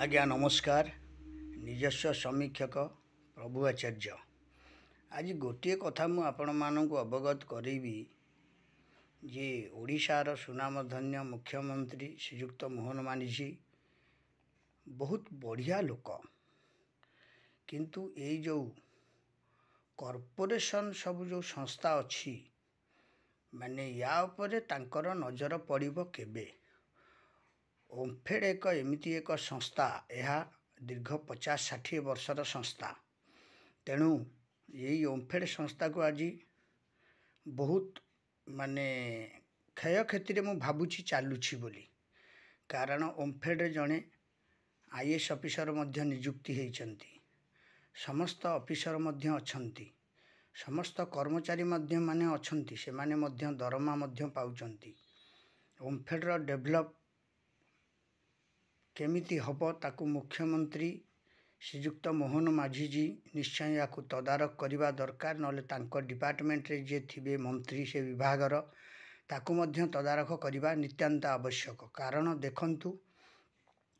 आज्ञा नमस्कार। निजस्व समीक्षक प्रभु आचार्य। आज गोटे कथा मु आपण मानक अवगत करेबी जे ओडिशार सुनामधन्य मुख्यमंत्री श्रीयुक्त मोहन मांझी बहुत बढ़िया लोक, किंतु ये जो कॉर्पोरेशन सब जो संस्था अच्छी माने या उपरे तांकर नजर पड़िबो केबे। ओम्फेड एक एमती एक संस्था, यह दीर्घ 50-60 वर्षर संस्था। तेणु यही ओम्फेड संस्था को आज बहुत माने क्षय क्षति मु भावुची चलुची बोली। कारण ओम्फेड जड़े आईएएस ऑफिसर मध्य नियुक्ति होती, समस्त ऑफिसर मध्य अछंती, समस्त कर्मचारी मध्य माने अछंती, से माने मध्य दरमा मध्य पाउचंती। ओम्फेड रो डेवलप केमिति हब ताकू मुख्यमंत्री श्रीयुक्त मोहन मांझी जी निश्चय या तदारख करने दरकार, नले तांको डिपार्टमेंट रे जे थिबे मंत्री से विभागर ताकू मध्य तदारख करने नित्यांत आवश्यक। कारण देखंतु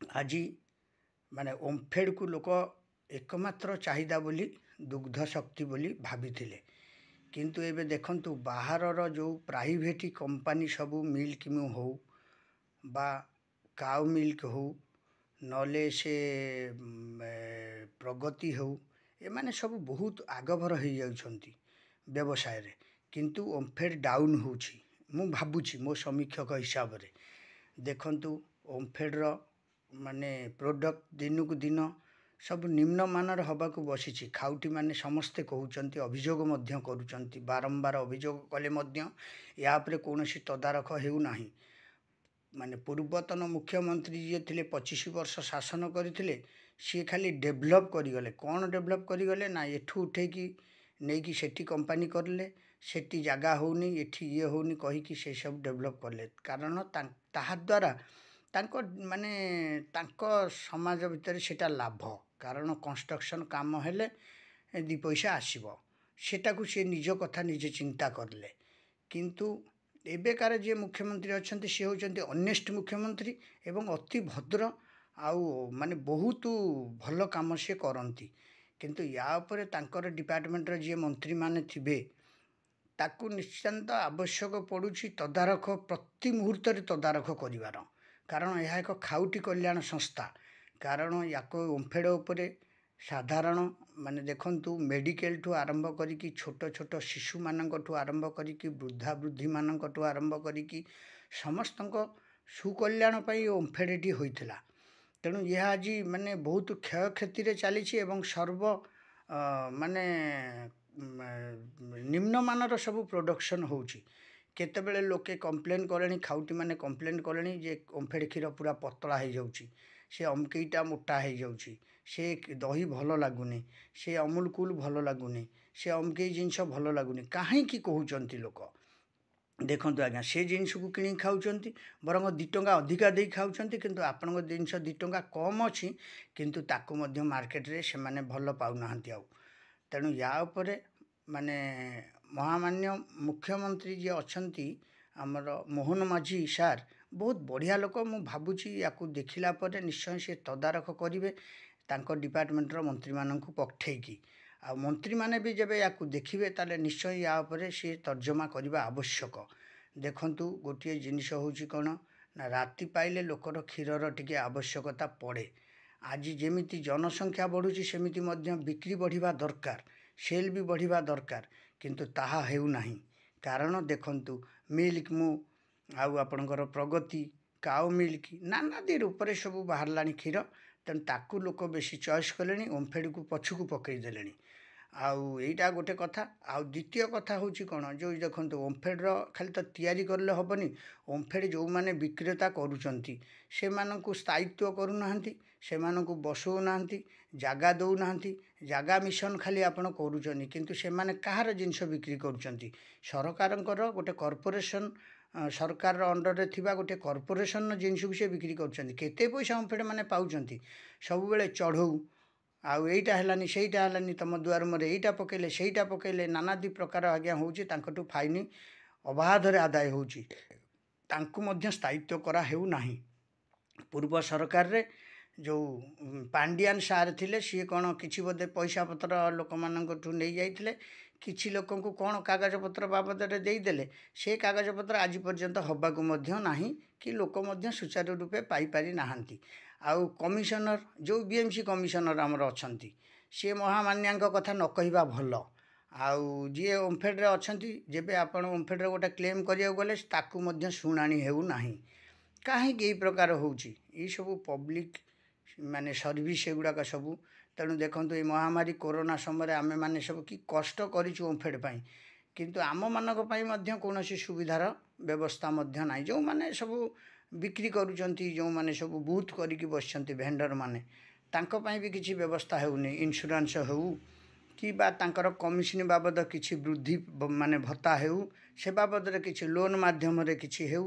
आज माने ओम्फेड को लोक एकमात्र चाहिदा बोली दुग्ध शक्ति बोली भाभी, किंतु एबे देखंतु बाहरर जो प्राइवेट कंपनी सबू मिल्क म्यू हो बा काउ मिल्क हो नले से प्रगति हो, एमाने सब बहुत आगभर हो जाउछंती व्यवसाय रे, किंतु ओम्फेड डाउन होछि। मु भाबुछि मो समीक्षक हिसाब रे देखंतु ओम्फेड रो माने प्रोडक्ट दिनकु दिन सब निम्नमानर हबाकू बसिछि। खाउटी माने समस्ते कहउचंती, अभियोग मध्य करूचंती, बारंबार अभियोग कले मध्य या उपरे कोनोसी तदारख हेउ नाही। माने पूर्वतन मुख्यमंत्री जी थिले 25 वर्ष शासन करथिले, सी खाली डेभलप करिगले। कौन डेभलप करिगले ना एठू उठे कि नहीं कि सेठी कंपनी करले, सेठी जगह होनी, एठी ये होनी कही कि से सब डेभलप करले। कारण ताहा द्वारा तांको माने तांको समाज भितर सेटा लाभ, कारण कंस्ट्रक्शन काम हेले 2 पैसा आसीबो, सेटाकू से निज कथा निजे चिंता करले। किंतु एबेकार जे मुख्यमंत्री अच्छा सी होचंती ऑनेस्ट मुख्यमंत्री एवं अति भद्र आउ माने बहुत भल काम से करती। किंतु या उपरे तांकर डिपार्टमेंट रे जे मंत्री माने थिबे ताकू निश्चिंत आवश्यक पड़ुछि तदारख, प्रति मुहूर्त रे तदारख करिवार। कारण यह एक खाउटी कल्याण संस्था। कारण याको ओम्फेड उपरे साधारण माने देखंतु मेडिकल ठू आरंभ करिकी छोट छोट शिशु मानक ठू आरंभ करिकी वृद्धा वृद्धि मानक ठू आरंभ करिकी समस्तक सुकल्याण पाई ओम्फेडटी होइथिला। तेणु यह आज माने बहुत क्षय क्षति रे चली एवं सर्व माने निम्नमानर सब प्रोडक्शन होउची। केतेबेले लोके कंप्लेन कलेनी, खाउटी माने कंप्लेन कलेनी जे ओम्फेड क्षीर पूरा पतला हो जाउची, से अमकेईटा मोटा हो जाउची, से दही भल लगुनि, से अमूल कूल भल लगुनि, से अमकेई जिनस भल लगुनि। कहीं कहउचंती लोक देखंतु आज्ञा से जिनस को किणी खाउचंती, बरंग 2 टंका अधिका दे खाउचंती, किंतु आपन जिनस 2 टंका कम अच्छी किंतु ताकू मध्य मार्केट रे से माने भल पाउ नाहंती आउ। तेणु या उपरे माने महामान्य मुख्यमंत्री जे अछंती आमर मोहन मांझी सार बहुत बढ़िया लोक। मु भाबुची याकू देखिला परे निश्चय से तदारख करिवे तांको डिपार्टमेंट रो मंत्री माननकु पठेकी। आ मंत्री माने भी जब याकू देखिवे ताले निश्चय या उपरे से तर्जमा करबा आवश्यक। देखंतु गोटे जिनिस होउची कोन ना राति पाइले लोकर क्षीरर टिके आवश्यकता पड़े। आज जेमिति जनसंख्या बढ़ुची सेमिति मध्य बिक्री बढ़िबा दरकार, सेल भी बढ़िबा दरकार, किंतु ताहा हेउ नाही। कारण देखंतु मिल्क मु आउ आपणकर प्रगति काउ मिल्क नानादी रूप से सब बाहरलानी क्षीर। तेणु ताकू लोक बेसी चॉइस कले, ओम्फेड को पछकू पकईदेले। आउ एटा गोटे कथा। आउ द्वितीय कथा होची कोन जो देखंतु ओम्फेड रो खाली तो तैयारी करले हबनी, ओम्फेड जो माने विक्रेता करूचंती से मानकु स्थायित्व करू नाहंती, से मानकु बसौ नाहंती, जागा दौ नाहंती, जागा मिशन खाली आपण करूचनी, किंतु से माने कहार जिंस बिक्री करूचंती सरकारंकर गोटे कॉर्पोरेशन, सरकार अंडर रे थिबा गोटे कॉर्पोरेशन जिनस को से बिक्री करूचंती। केते पैसा ओम्फेड माने पाउचंती, सब बेले चढ़ौ आउ एटा हेलानी सेटा हेलानी, तुम दुआर मरे एटा पकेले सेटा पकेले, नानादी प्रकार आज्ञा होउची। तांकटू फाइनी अबाधरे आदाय होउची, तांकु मध्य स्थायित्व करा हेउ नाही। पूर्व सरकार रे जो पांडियान सार थिले सी कौन कि बोधे पैसा पत्र लोक मानू नहीं जाइए किसी लोक कौन कागज पत्र बाबद देदेले से कागज पत्र आज पर्यंत हवाकू नहीं कि लोक सुचारू रूपे पाइपारि नाहांती। आउ कमिशनर जो बीएमसी कमिशनर आमर अच्छा सी महामान्या कथा न कहवा भल आउ जी ओमफेड अच्छा जेबे आपण ओमफेड गोटे क्लेम करिया गले ताकू शुणाणी हेउना कहीं यही प्रकार होउची ये सब पब्लिक माने सर्विस एगुड़ाक सबू। तेणु देखो ये महामारी कोरोना समय आमे माने सब कि कष्ट करूँ ओमफेड पाई किंतु आम मानक कौन सुविधार व्यवस्था ना जो माने सब बिक्री करुँच जो माने सब बूथ करके बस भेंडर माने तांको पाई भी किसी व्यवस्था होनी इंश्योरेंस हो कि बा तांकर कमिशन बाबद किसी वृद्धि माने भत्ता हो से बाबद किसी लोन माध्यम किसी हो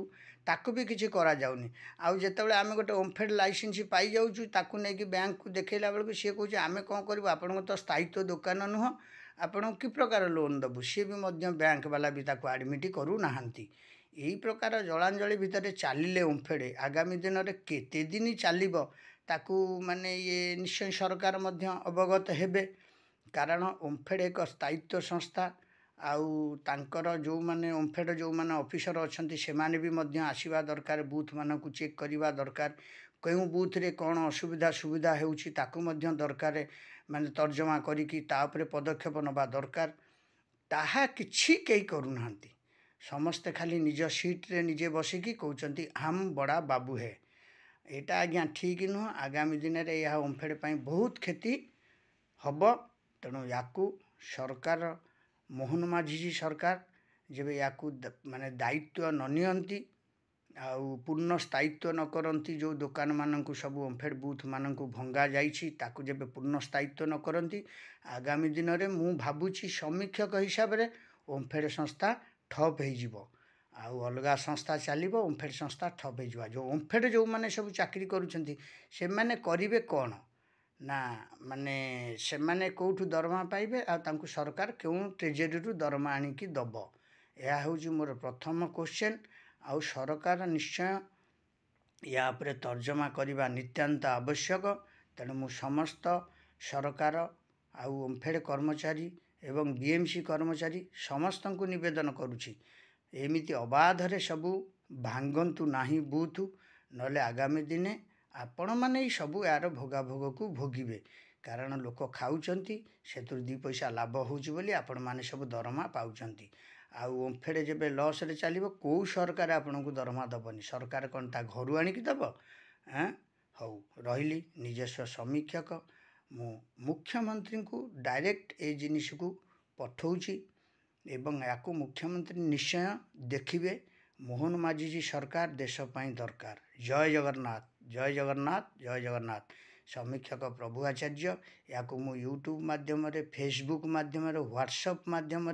ताकू भी किसी करा जाउनी। आउ जेतेबेले आमे गोटे ओमफेड लाइसेंस पाई जाउछु ताकू नै कि बैंक को देखैला बेलू सी कहूँ आमे कौन करूँ आपण तो स्थायित्व दुकान नुह आपण कि प्रकार लोन दबु सी भी मध्य बैंक वाला भी ताकू एडमिट करू नाहांती। यही प्रकार जलांजलि भितर चलिले ओमफेड आगामी दिन में केते दिन चलिबो ताकू माने ये निश्चय सरकार मध्य अवगत हेबे कारण ओमफेड एक स्थायित्व संस्था आउ तांकर जो माने ओमफेड जो माने ऑफिसर अच्छे से माने भी मध्य आसीबा दरकार बूथ मान को चेक करवा दरकार क्यों बूथ रे कौन असुविधा सुविधा होउची ताकू मध्य दरकार माने तर्जमा करिकी तापरे पदक्षेप नबा दरकार ताहा किछि केही करूनाहांती समस्ते खाली निज सीट रे निजे बसिकी कहउचंती हम बड़ा बाबू है एटा आज्ञा ठीक नुह। आगामी दिन में यह ओमफेड पाई बहुत क्षति हब तेणु याकू सरकार मोहन माझी जी सरकार जब याकू माने दायित्व न नियंती आउ पूर्ण स्थायित्व न करती जो दुकान मानक सब ओमफेड बूथ मानक भंगा जाइछि ताकू जब पूर्ण स्थायित्व न करती आगामी दिन में मु भावुची समीक्षक हिसाब से ओमफेड संस्था ठप हो आउ अलगा संस्था चलो ओमफेड संस्था ठप हो जो ओमफेड जो माने सब चाकरी करुँच से माने करिवे कौन ना माने से माने कौठू दरमा पाइबे आ तांकु सरकार क्यों ट्रेजेरी रु दरमा आनिकी दब यह हूँ मोर प्रथम क्वेश्चन। आउ सरकार निश्चय या उपरे तर्जमा करने नित्यांत आवश्यक। तेणु मु समस्त सरकार आउ ओमफेड कर्मचारी एवं बीएमसी कर्मचारी समस्त को निवेदन करुछि एमिति अबाधरे सबू भांगंतु नाही बूथ नले आगामी दिने आपण माने सबू यार भोगाभोग को भोगिबे कारण लोक खाऊचंती सेतु दी पैसा लाभ होउची बोली आपण माने सब दरमा पाउचंती। आउ ओमफेड जेबे लॉस रे चलिबो को सरकार आपण को दरमा दबनी सरकार कोन ता घरु आनी की दब हौ रहिली निजस्व समीक्षक मु मुख्यमंत्री को डायरेक्ट ए जिनिस को पठौची एवं याकू मुख्यमंत्री निश्चय देखिबे मोहन माझी जी सरकार देश पाई दरकार। जय जगन्नाथ जय जगन्नाथ जय जगन्नाथ। समीक्षक प्रभु आचार्य याकू मु यूट्यूब माध्यम फेसबुक माध्यम व्हाट्सएप माध्यम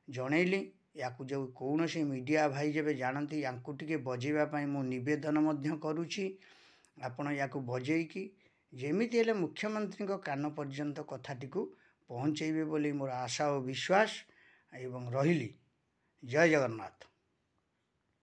जनइली याकू जो कौन सी मीडिया भाई जब जानती यांकू टिके बजेवाई मु निवेदन मध्य करुछि आपण याकू बजेकी जेमिति हेले मुख्यमंत्री कान पर्यंत कथाटी को पहुँचेबे बोली मोर आशा और विश्वास एवं रहिली। जय जगन्नाथ।